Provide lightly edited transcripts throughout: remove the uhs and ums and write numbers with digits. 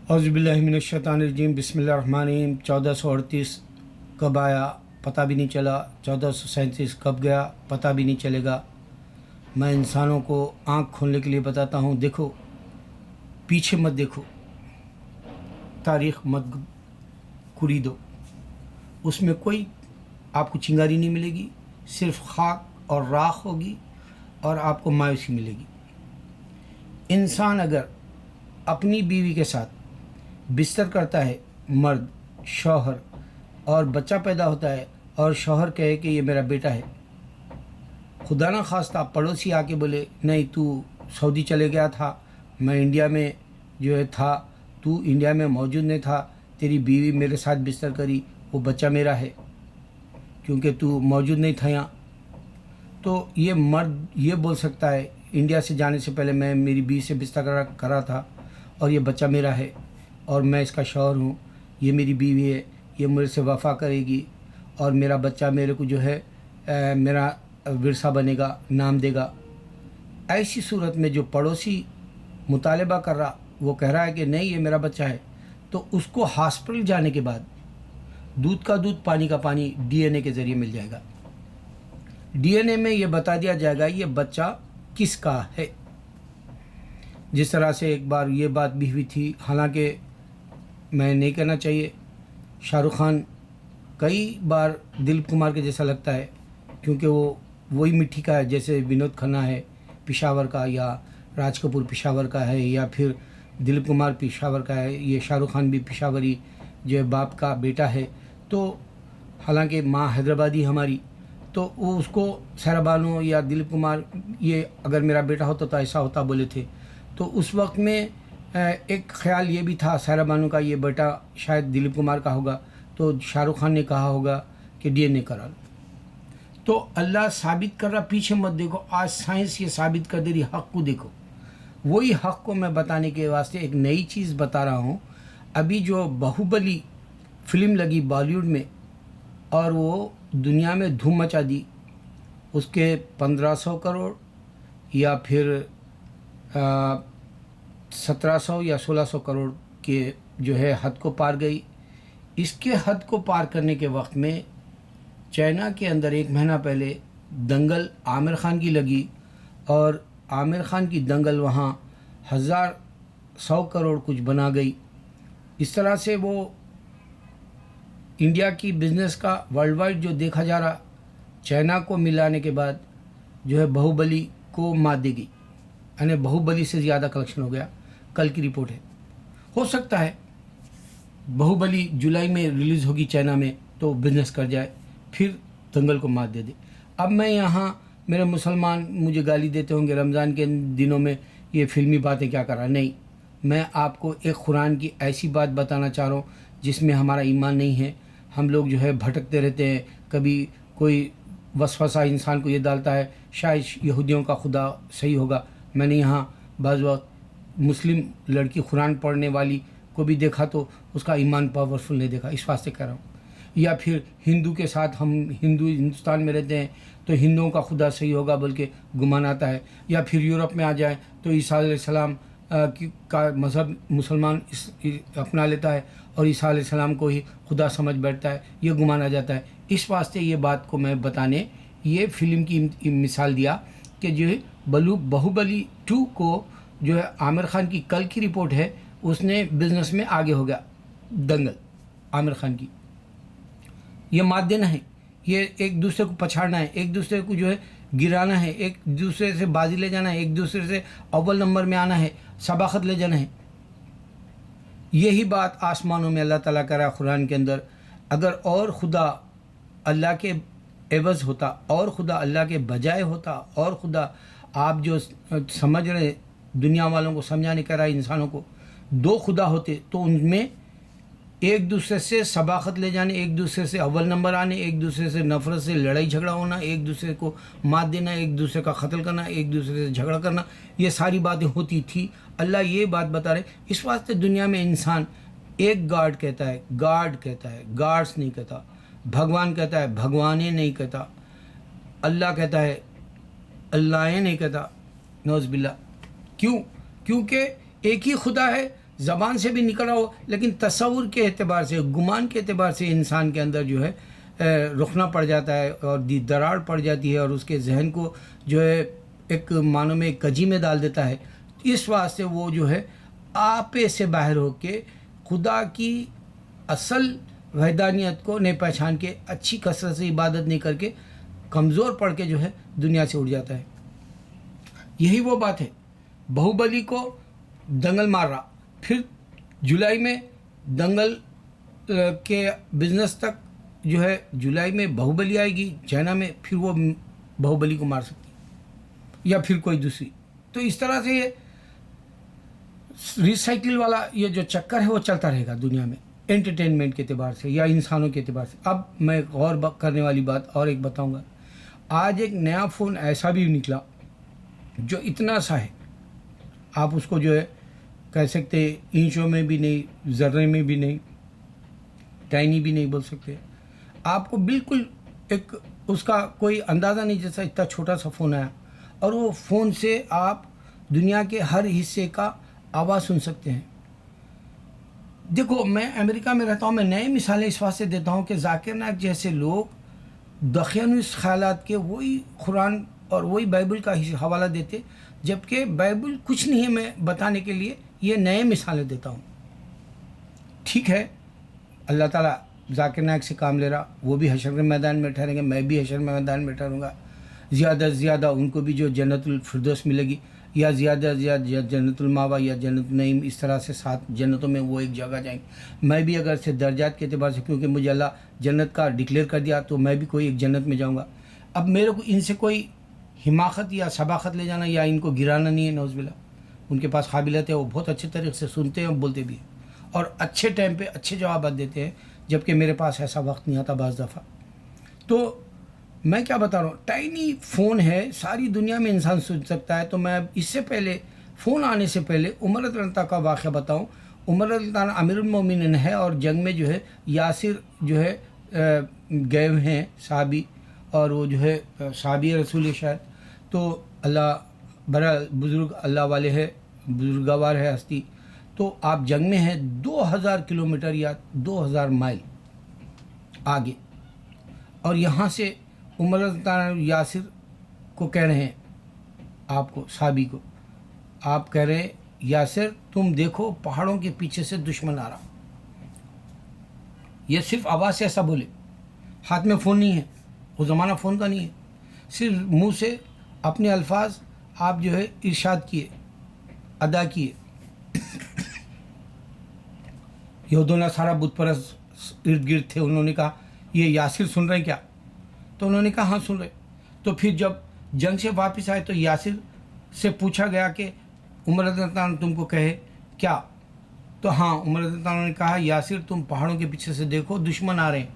औज़ुबिल्लाहि मिनश्शैतानिर्रजीम बिस्मिल्लाहिर्रहमानिर्रहीम। 1438 कब आया पता भी नहीं चला, 1437 कब गया पता भी नहीं चलेगा। मैं इंसानों को आँख खोलने के लिए बताता हूँ, देखो पीछे मत देखो, तारीख़ मत कुरीदो, उसमें कोई आपको चिंगारी नहीं मिलेगी, सिर्फ खाक और राख होगी और आपको मायूसी मिलेगी। इंसान अगर अपनी बीवी के साथ बिस्तर करता है, मर्द शौहर, और बच्चा पैदा होता है और शौहर कहे कि ये मेरा बेटा है, खुदा ना खास्ता पड़ोसी आके बोले नहीं तू सऊदी चले गया था, मैं इंडिया में जो है था, तू इंडिया में मौजूद नहीं था, तेरी बीवी मेरे साथ बिस्तर करी, वो बच्चा मेरा है क्योंकि तू मौजूद नहीं था यहाँ। तो ये मर्द ये बोल सकता है इंडिया से जाने से पहले मैं मेरी बीवी से बिस्तर करा था और ये बच्चा मेरा है और मैं इसका शौहर हूँ, ये मेरी बीवी है, ये मेरे से वफ़ा करेगी और मेरा बच्चा मेरे को जो है मेरा विरसा बनेगा, नाम देगा। ऐसी सूरत में जो पड़ोसी मुतालबा कर रहा, वो कह रहा है कि नहीं ये मेरा बच्चा है, तो उसको हॉस्पिटल जाने के बाद दूध का दूध पानी का पानी डीएनए के ज़रिए मिल जाएगा। डीएनए में ये बता दिया जाएगा ये बच्चा किसका है। जिस तरह से एक बार ये बात भी हुई थी, हालांकि मैं नहीं कहना चाहिए, शाहरुख खान कई बार दिलीप कुमार के जैसा लगता है क्योंकि वो वही मिट्टी का है, जैसे विनोद खन्ना है पेशावर का, या राज कपूर पेशावर का है, या फिर दिलीप कुमार पेशावर का है, ये शाहरुख खान भी पेशावरी जो है बाप का बेटा है। तो हालांकि माँ हैदराबादी हमारी, तो वो उसको सायरा बानो या दिलीप कुमार ये अगर मेरा बेटा होता तो ऐसा होता बोले थे। तो उस वक्त में एक ख्याल ये भी था सायरा बानो का ये बेटा शायद दिलीप कुमार का होगा, तो शाहरुख खान ने कहा होगा कि डीएनए करा लो। तो अल्लाह साबित कर रहा, पीछे मत देखो, आज साइंस ये साबित कर दे रही, हक़ को देखो। वही हक़ को मैं बताने के वास्ते एक नई चीज़ बता रहा हूँ। अभी जो बाहुबली फ़िल्म लगी बॉलीवुड में और वो दुनिया में धूम मचा दी, उसके 1500 करोड़ या फिर 1700 या 1600 करोड़ के जो है हद को पार गई। इसके हद को पार करने के वक्त में चाइना के अंदर एक महीना पहले दंगल आमिर खान की लगी और आमिर खान की दंगल वहाँ 100 करोड़ कुछ बना गई। इस तरह से वो इंडिया की बिज़नेस का वर्ल्ड वाइड जो देखा जा रहा, चाइना को मिलाने के बाद जो है बाहुबली को मात देगी, यानी बाहुबली से ज़्यादा कलेक्शन हो गया। कल की रिपोर्ट है, हो सकता है बाहुबली जुलाई में रिलीज़ होगी चाइना में तो बिज़नेस कर जाए, फिर दंगल को मात दे दे। अब मैं यहाँ, मेरे मुसलमान मुझे गाली देते होंगे रमज़ान के दिनों में ये फिल्मी बातें क्या कर रहा, नहीं, मैं आपको एक कुरान की ऐसी बात बताना चाह रहा हूँ जिसमें हमारा ईमान नहीं है। हम लोग जो है भटकते रहते हैं, कभी कोई वसवसा इंसान को ये डालता है शायद यहूदियों का खुदा सही होगा। मैंने यहाँ बाज़ वक्त मुस्लिम लड़की कुरान पढ़ने वाली को भी देखा तो उसका ईमान पावरफुल नहीं देखा, इस वास्ते कह रहा हूँ। या फिर हिंदू के साथ, हम हिंदुस्तान में रहते हैं तो हिंदुओं का खुदा सही होगा बल्कि गुमान आता है। या फिर यूरोप में आ जाए तो ईसा अलैहिस्सलाम का मज़हब मुसलमान अपना लेता है और ईसा अलैहिस्सलाम को ही खुदा समझ बैठता है, ये गुमान आ जाता है। इस वास्ते ये बात को मैं बताने ये फ़िल्म की मिसाल दिया कि जो है बाहुबली 2 को जो है आमिर खान की कल की रिपोर्ट है, उसने बिज़नेस में आगे हो गया। दंगल आमिर खान की ये मात देना है, ये एक दूसरे को पछाड़ना है, एक दूसरे को जो है गिराना है, एक दूसरे से बाजी ले जाना है, एक दूसरे से अव्वल नंबर में आना है, सबाकत ले जाना है। यही बात आसमानों में अल्लाह ताला करा कुरान के अंदर। अगर और खुदा अल्लाह के एवज़ होता, और खुदा अल्लाह के बजाय होता, और खुदा आप जो समझ रहे दुनिया वालों को समझाने कर रहा है इंसानों को, दो खुदा होते तो उनमें एक दूसरे से सबाकत ले जाने, एक दूसरे से अव्वल नंबर आने, एक दूसरे से नफ़रत से लड़ाई झगड़ा होना, एक दूसरे को मात देना, एक दूसरे का कत्ल करना, एक दूसरे से झगड़ा करना, ये सारी बातें होती थी। अल्लाह ये बात बता रहे। इस वास्ते दुनिया में इंसान एक गॉड कहता है, गॉड कहता है, गॉड्स नहीं कहता। भगवान कहता है, भगवाने नहीं कहता। अल्लाह कहता है, अल्लाह नहीं कहता। नौज़ बिल्लाह। क्यों? क्योंकि एक ही खुदा है ज़बान से भी निकल रहा हो, लेकिन तसव्वुर के एतबार से, गुमान के एतबार से इंसान के अंदर जो है रुकना पड़ जाता है और दरार पड़ जाती है और उसके जहन को जो है एक मानो में कजी में डाल देता है। इस वास्ते वो जो है आपे से बाहर होके खुदा की असल वहदानियत को नहीं पहचान के, अच्छी कसरत से इबादत नहीं करके, कमज़ोर पड़ के जो है दुनिया से उड़ जाता है। यही वो बात है, बाहुबली को दंगल मार रहा, फिर जुलाई में दंगल के बिजनेस तक जो है जुलाई में बाहुबली आएगी चाइना में, फिर वो बाहुबली को मार सकती है या फिर कोई दूसरी। तो इस तरह से ये रिसाइकिल वाला ये जो चक्कर है वो चलता रहेगा दुनिया में, एंटरटेनमेंट के एतबार से या इंसानों के एतबार से। अब मैं गौर करने वाली बात और एक बताऊंगा। आज एक नया फ़ोन ऐसा भी निकला जो इतना सा है, आप उसको जो है कह सकते इंचों में भी नहीं, ज़र्रे में भी नहीं, टाइनी भी नहीं बोल सकते, आपको बिल्कुल एक उसका कोई अंदाज़ा नहीं, जैसा इतना छोटा सा फ़ोन आया और वो फ़ोन से आप दुनिया के हर हिस्से का आवाज़ सुन सकते हैं। देखो, मैं अमेरिका में रहता हूँ, मैं नई मिसालें इस वास्ते देता हूँ कि जाकिर नायक जैसे लोग दखियानुस ख़यालात के वही कुरान और वही बाइबल का हवाला देते, जबकि बाइबल कुछ नहीं है मैं बताने के लिए, ये नए मिसालें देता हूँ। ठीक है, अल्लाह ताला जाकिर नायक से काम ले रहा, वो भी हशर के मैदान में ठहरेंगे, मैं भी हशर मैदान में ठहरूँगा। ज़्यादा से ज़्यादा उनको भी जो जन्नतुल फिरदौस मिलेगी, या ज़्यादा से ज़्यादा जन्नतुल मावा या जन्नत नईम, इस तरह से 7 जन्नतों में वो एक जगह जाएंगे। मैं भी अगर से दर्जात के अतबार से, क्योंकि मुझे अल्लाह जन्नत का डिक्लेयर कर दिया, तो मैं भी कोई एक जन्नत में जाऊँगा। अब मेरे को इनसे कोई हिमाकत या सबाकत ले जाना या इनको गिराना नहीं है, नौज़बिल्ला। उनके पास काबिलियत है, वो बहुत अच्छे तरीके से सुनते हैं और बोलते भी हैं और अच्छे टाइम पे अच्छे जवाब देते हैं, जबकि मेरे पास ऐसा वक्त नहीं आता बाज़ दफ़ा। तो मैं क्या बता रहा हूँ, टाइनी फ़ोन है, सारी दुनिया में इंसान सुन सकता है। तो मैं इससे पहले, फ़ोन आने से पहले उमर रज़ियल्लाहु अन्हु का वाक़या बताऊँ। उमर रज़ियल्लाहु अन्हु अमीरुल मोमिनीन है और जंग में जो है यासिर जो है गए हुए हैं सहाबी, और वो जो है सहाबी रसूल शायद। तो अल्लाह बड़ा बुज़ुर्ग अल्लाह वाले है, बुजुर्गवार है हस्ती। तो आप जंग में हैं 2000 किलोमीटर या 2000 माइल आगे, और यहाँ से उमर रज़ियल्लाहु अन्हु यासिर को कह रहे हैं, आपको सहाबी को आप कह रहे हैं, यासिर तुम देखो पहाड़ों के पीछे से दुश्मन आ रहा। ये सिर्फ आवाज़ से ऐसा बोले, हाथ में फ़ोन नहीं है, वो ज़माना फ़ोन का नहीं है, सिर्फ मुंह से अपने अल्फाज आप जो है इरशाद किए, अदा किए। यहूद नसारा बुत परस्त इर्द गिर्द थे, उन्होंने कहा ये यासिर सुन रहे हैं क्या? तो उन्होंने कहा हाँ सुन रहे। तो फिर जब जंग से वापस आए तो यासिर से पूछा गया कि उमर रज़ियल्लाहु अन्हु तुमको कहे क्या? तो हाँ, उमर रज़ियल्लाहु अन्हु ने कहा यासिर तुम पहाड़ों के पीछे से देखो दुश्मन आ रहे हैं।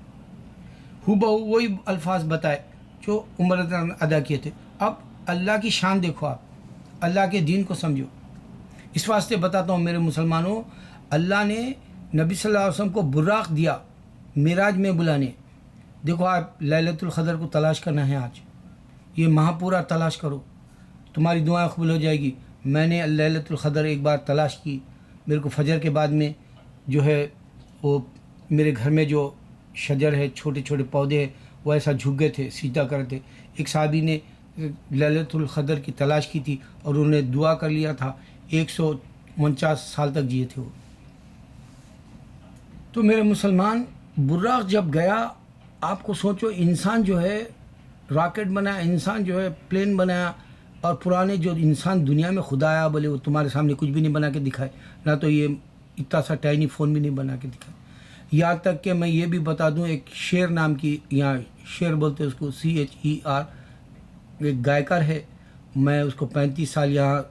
हुबहू वही अल्फाज बताए जो उमर रज़ियल्लाहु अन्हु अदा किए थे। अब अल्लाह की शान देखो, आप अल्लाह के दीन को समझो। इस वास्ते बताता हूँ मेरे मुसलमानों, अल्लाह ने नबी सल्लल्लाहु अलैहि वसल्लम को बुर्राक दिया मिराज में बुलाने। देखो, आप लैलतुल क़द्र को तलाश करना है, आज ये माह पूरा तलाश करो, तुम्हारी दुआएं कबूल हो जाएगी। मैंने लैलतुल क़द्र एक बार तलाश की, मेरे को फजर के बाद में जो है वो मेरे घर में जो शजर है, छोटे छोटे पौधे हैं, वो ऐसा झुक गए थे, सीधा कर थे। एक साहबी ने लैलतुल क़द्र की तलाश की थी और उन्होंने दुआ कर लिया था, 149 साल तक जिए थे वो। तो मेरे मुसलमान, बुर्राक जब गया, आपको सोचो, इंसान जो है रॉकेट बनाया, इंसान जो है प्लेन बनाया, और पुराने जो इंसान दुनिया में खुदा आया बोले वो तुम्हारे सामने कुछ भी नहीं बना के दिखाए, ना तो ये इतना सा टाइनी फ़ोन भी नहीं बना के दिखाए। यहाँ तक कि मैं ये भी बता दूँ, एक शेर नाम की, यहाँ शेर बोलते हैं उसको, CHER, एक गायकर है। मैं उसको 35 साल यहाँ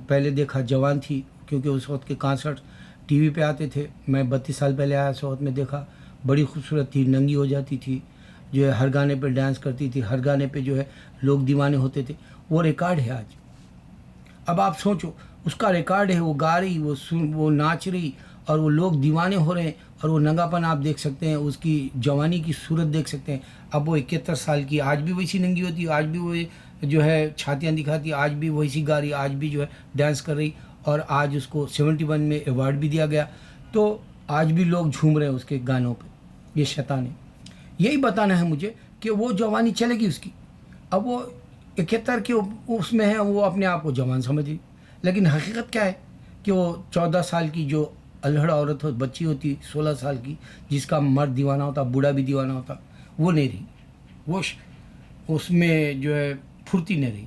पहले देखा, जवान थी, क्योंकि उस वक्त के कॉन्सर्ट टीवी पे आते थे। मैं 32 साल पहले आया, उस वक्त में देखा, बड़ी खूबसूरत थी, नंगी हो जाती थी, जो है हर गाने पे डांस करती थी, हर गाने पे जो है लोग दीवाने होते थे। वो रिकॉर्ड है आज। अब आप सोचो, उसका रिकॉर्ड है, वो गा रही, वो नाच रही, और वो लोग दीवाने हो रहे हैं, और वो नंगापन आप देख सकते हैं, उसकी जवानी की सूरत देख सकते हैं। अब वो 71 साल की, आज भी वैसी नंगी होती है, आज भी वो जो है छातियाँ दिखाती, आज भी वैसी गा रही, आज भी जो है डांस कर रही, اور آج اس کو 71 میں ایوارڈ بھی دیا گیا. تو آج بھی لوگ جھوم رہے ہیں اس کے گانوں پہ. یہ شیطان ہے. یہی بتانا ہے مجھے کہ وہ جوانی چلے گی اس کی. اب وہ 71 کے اس میں ہے, وہ اپنے آپ کو جوان سمجھے, لیکن حقیقت کیا ہے کہ وہ 14 سال کی جو الہڑ عورت بچی ہوتی, 16 سال کی, جس کا مرد دیوانہ ہوتا, بوڑھا بھی دیوانہ ہوتا, وہ نہیں رہی. وہ اس میں جو ہے پھرتی نہیں رہی,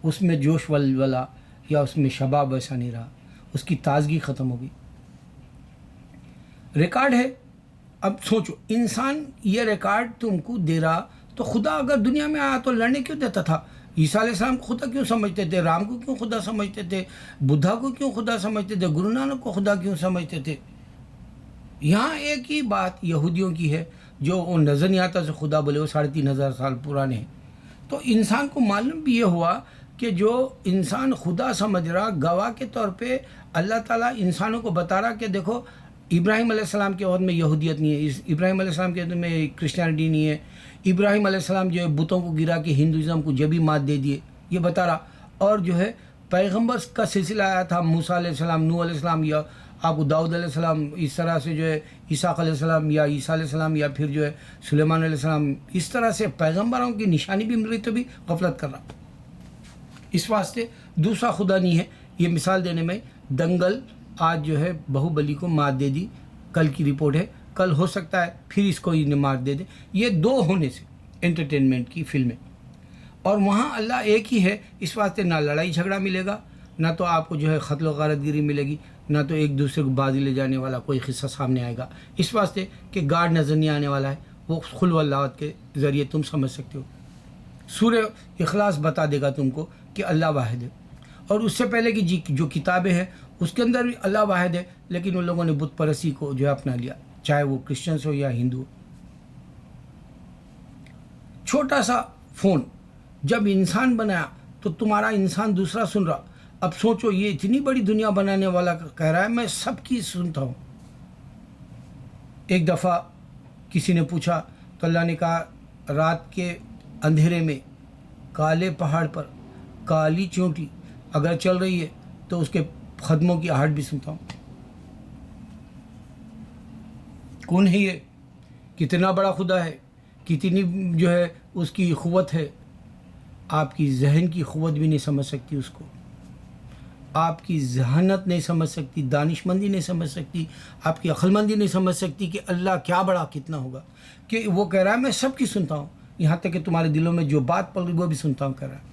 اس میں جوش ولولہ یا اس میں شباب ویسا نہیں رہا, اس کی تازگی ختم ہو گئی. ریکارڈ ہے. اب سوچو, انسان یہ ریکارڈ تم کو دے رہا, تو خدا اگر دنیا میں آیا تو لڑنے کیوں دیتا تھا؟ عیسیٰ علیہ السلام کو خدا کیوں سمجھتے تھے؟ رام کو کیوں خدا سمجھتے تھے؟ بدھا کو کیوں خدا سمجھتے تھے؟ گرو نانک کو خدا کیوں سمجھتے تھے؟ یہاں ایک ہی بات یہودیوں کی ہے, جو وہ نظر نہیں آتا سے خدا بولے, وہ 3500 سال پرانے ہیں. تو انسان کو معلوم بھی یہ ہوا کہ جو انسان خدا سمجھ رہا, گواہ کے طور پہ اللہ تعالیٰ انسانوں کو بتا رہا کہ دیکھو ابراہیم علیہ السلام کے وقت میں یہودیت نہیں ہے, ابراہیم علیہ السلام کے وقت میں کرسچینٹی نہیں ہے, ابراہیم علیہ السلام جو ہے بتوں کو گرا کے ہندوازم کو جبھی مات دے دیے, یہ بتا رہا. اور جو ہے پیغمبر کا سلسلہ آیا تھا, موسیٰ علیہ السلام, نوح علیہ السلام, یا آپ کو داؤد علیہ السلام, اس طرح سے جو ہے اسحاق علیہ السلام یا عیسیٰ علیہ السلام, یا پھر جو ہے سلیمان علیہ السلام. اس طرح سے پیغمبروں کی نشانی بھی مل رہی, تو بھی غفلت کر رہا. اس واسطے دوسرا خدا نہیں ہے. یہ مثال دینے میں, دنگل آج جو ہے باہوبلی کو مات دے دی, کل کی رپورٹ ہے, کل ہو سکتا ہے پھر اس کو انہیں مار دے دے. یہ دو ہونے سے انٹرٹینمنٹ کی فلمیں, اور وہاں اللہ ایک ہی ہے. اس واسطے نہ لڑائی جھگڑا ملے گا, نہ تو آپ کو جو ہے قتل و غارت گیری ملے گی, نہ تو ایک دوسرے کو بازی لے جانے والا کوئی قصہ سامنے آئے گا. اس واسطے کہ گاڈ نظر نہیں آنے والا ہے, وہ خلو اللہ کے ذریعے تم سمجھ سکتے ہو. سورہ اخلاص بتا دے گا تم کو کہ اللہ واحد ہے. اور اس سے پہلے کی جو کتابیں ہیں اس کے اندر بھی اللہ واحد ہے, لیکن ان لوگوں نے بت پرستی کو جو ہے اپنا لیا, چاہے وہ کرسچنس ہو یا ہندو. چھوٹا سا فون جب انسان بنایا تو تمہارا انسان دوسرا سن رہا. اب سوچو, یہ اتنی بڑی دنیا بنانے والا کہہ رہا ہے میں سب کی سنتا ہوں. ایک دفعہ کسی نے پوچھا تو اللہ نے کہا, رات کے اندھیرے میں کالے پہاڑ پر کالی چونٹی اگر چل رہی ہے تو اس کے قدموں کی آہٹ بھی سنتا ہوں. کون ہے یہ؟ کتنا بڑا خدا ہے, کتنی جو ہے اس کی قوت ہے. آپ کی ذہن کی قوت بھی نہیں سمجھ سکتی اس کو, آپ کی ذہانت نہیں سمجھ سکتی, دانش مندی نہیں سمجھ سکتی, آپ کی عقل مندی نہیں سمجھ سکتی کہ اللہ کیا بڑا کتنا ہوگا. کہ وہ کہہ رہا ہے میں سب کی سنتا ہوں, یہاں تک کہ تمہارے دلوں میں جو بات پڑ رہی وہ بھی سنتا ہوں, کہہ رہا ہے.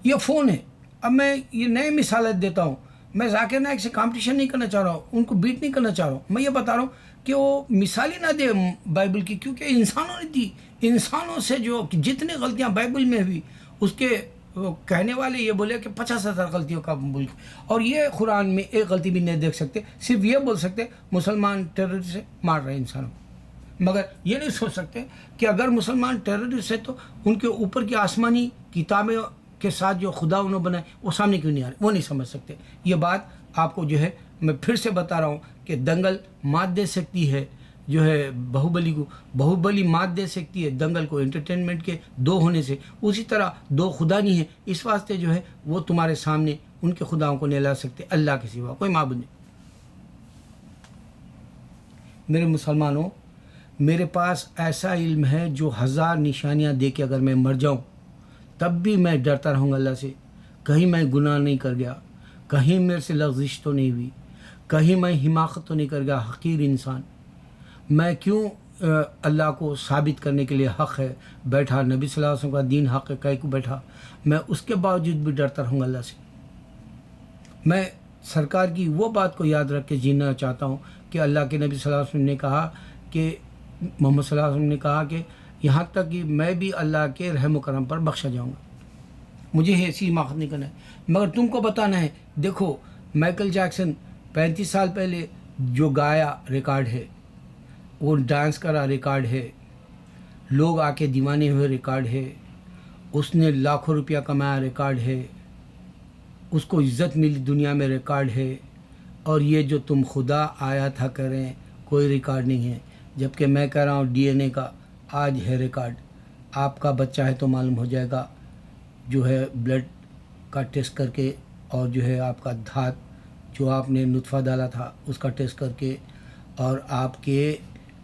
یہ فون ہے. اب میں یہ نئے مثالت دیتا ہوں. میں ذاکر نائک سے کمپٹیشن نہیں کرنا چاہ رہا ہوں, ان کو بیٹ نہیں کرنا چاہ رہا ہوں. میں یہ بتا رہا ہوں کہ وہ مثال ہی نہ دے بائبل کی, کیونکہ انسانوں نے دی. انسانوں سے جو جتنی غلطیاں بائبل میں ہوئی, اس کے کہنے والے یہ بولے کہ 50,000 غلطیوں کا ملک, اور یہ قرآن میں ایک غلطی بھی نہیں دیکھ سکتے. صرف یہ بول سکتے مسلمان ٹیررسٹ سے مار رہے ہیں انسانوں, مگر یہ نہیں سوچ سکتے کہ اگر مسلمان ٹیررسٹ ہے تو ان کے اوپر کی آسمانی کتابیں کے ساتھ جو خدا انہوں بنائے وہ سامنے کیوں نہیں آ رہے, وہ نہیں سمجھ سکتے. یہ بات آپ کو جو ہے میں پھر سے بتا رہا ہوں کہ دنگل مات دے سکتی ہے جو ہے باہوبلی کو, باہوبلی مات دے سکتی ہے دنگل کو انٹرٹینمنٹ کے دو ہونے سے. اسی طرح دو خدا نہیں ہے, اس واسطے جو ہے وہ تمہارے سامنے ان کے خداؤں کو نہیں لا سکتے, اللہ کے سوا کوئی معبود نہیں. میرے مسلمانوں, میرے پاس ایسا علم ہے جو 1000 نشانیاں دے کے اگر میں مر جاؤں تب بھی میں ڈرتا رہوں گا اللہ سے, کہیں میں گناہ نہیں کر گیا, کہیں میرے سے لغزش تو نہیں ہوئی, کہیں میں حماقت تو نہیں کر گیا. حقیر انسان میں کیوں اللہ کو ثابت کرنے کے لیے حق ہے بیٹھا, نبی صلی اللہ علیہ وسلم کا دین حق ہے کہیں کو بیٹھا, میں اس کے باوجود بھی ڈرتا رہوں گا اللہ سے. میں سرکار کی وہ بات کو یاد رکھ کے جینا چاہتا ہوں کہ اللہ کے نبی صلی اللہ علیہ وسلم نے کہا کہ محمد صلی اللہ علیہ وسلم نے کہا کہ یہاں تک کہ میں بھی اللہ کے رحم و کرم پر بخشا جاؤں گا, مجھے ایسی حماقت نہیں کرنا ہے. مگر تم کو بتانا ہے, دیکھو مائیکل جیکسن 35 سال پہلے جو گایا ریکارڈ ہے, وہ ڈانس کرا ریکارڈ ہے, لوگ آ کے دیوانے ہوئے ریکارڈ ہے, اس نے لاکھوں روپیہ کمایا ریکارڈ ہے, اس کو عزت ملی دنیا میں ریکارڈ ہے. اور یہ جو تم خدا آیا تھا کریں کوئی ریکارڈ نہیں ہے, جبکہ میں کہہ رہا ہوں ڈی این اے کا آج ہے ریکارڈ. آپ کا بچہ ہے تو معلوم ہو جائے گا, جو ہے بلڈ کا ٹیسٹ کر کے اور جو ہے آپ کا دھات جو آپ نے نطفہ ڈالا تھا اس کا ٹیسٹ کر کے، اور آپ کے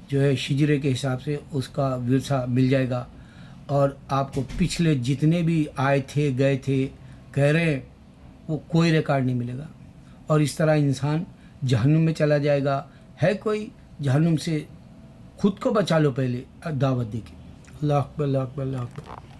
جو ہے شجرے کے حساب سے اس کا ورثہ مل جائے گا، اور آپ کو پچھلے جتنے بھی آئے تھے گئے تھے کہہ رہے ہیں وہ کوئی ریکارڈ نہیں ملے گا، اور اس طرح انسان جہنم میں چلا جائے گا۔ ہے کوئی جہنم سے؟ خود کو بچا لو پہلے دعوت دے کے۔ اللہ اکبر، اللہ اکبر، اللہ اکبر۔